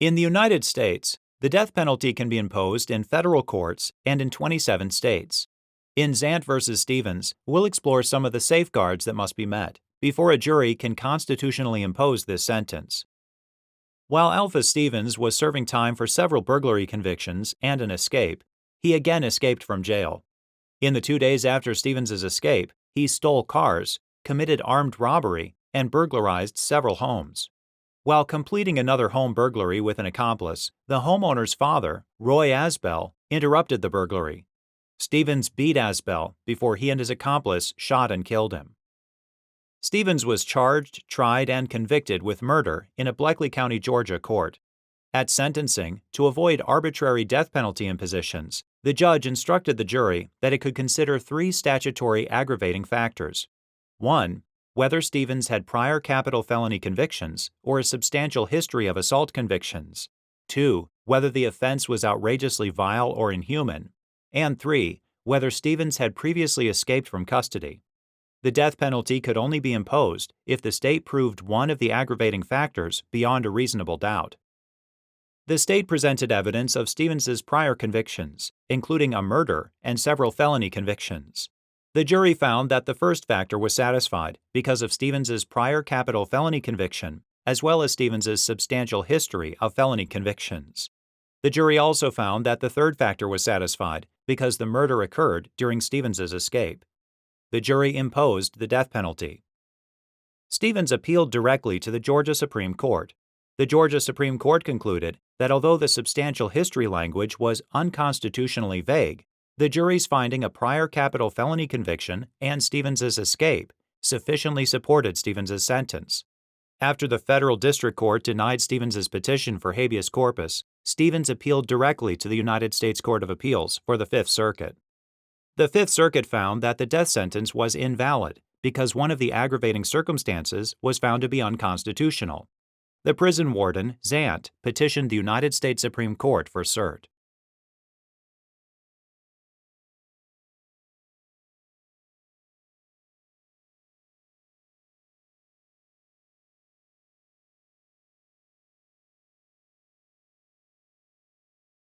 In the United States, the death penalty can be imposed in federal courts and in 27 states. In Zant v. Stevens, we'll explore some of the safeguards that must be met before a jury can constitutionally impose this sentence. While Alpha Stevens was serving time for several burglary convictions and an escape, he again escaped from jail. In the 2 days after Stevens's escape, he stole cars, committed armed robbery, and burglarized several homes. While completing another home burglary with an accomplice, the homeowner's father, Roy Asbell, interrupted the burglary. Stevens beat Asbell before he and his accomplice shot and killed him. Stevens was charged, tried, and convicted with murder in a Bleckley County, Georgia court. At sentencing, to avoid arbitrary death penalty impositions, the judge instructed the jury that it could consider 3 statutory aggravating factors. 1. Whether Stevens had prior capital felony convictions or a substantial history of assault convictions. 2. Whether the offense was outrageously vile or inhuman. And 3. Whether Stevens had previously escaped from custody. The death penalty could only be imposed if the state proved one of the aggravating factors beyond a reasonable doubt. The state presented evidence of Stevens's prior convictions, including a murder and several felony convictions. The jury found that the first factor was satisfied because of Stevens's prior capital felony conviction, as well as Stevens's substantial history of felony convictions. The jury also found that the third factor was satisfied because the murder occurred during Stevens's escape. The jury imposed the death penalty. Stevens appealed directly to the Georgia Supreme Court. The Georgia Supreme Court concluded that although the substantial history language was unconstitutionally vague, the jury's finding a prior capital felony conviction and Stevens's escape sufficiently supported Stevens's sentence. After the federal district court denied Stevens's petition for habeas corpus, Stevens appealed directly to the United States Court of Appeals for the Fifth Circuit. The Fifth Circuit found that the death sentence was invalid because one of the aggravating circumstances was found to be unconstitutional. The prison warden, Zant, petitioned the United States Supreme Court for cert.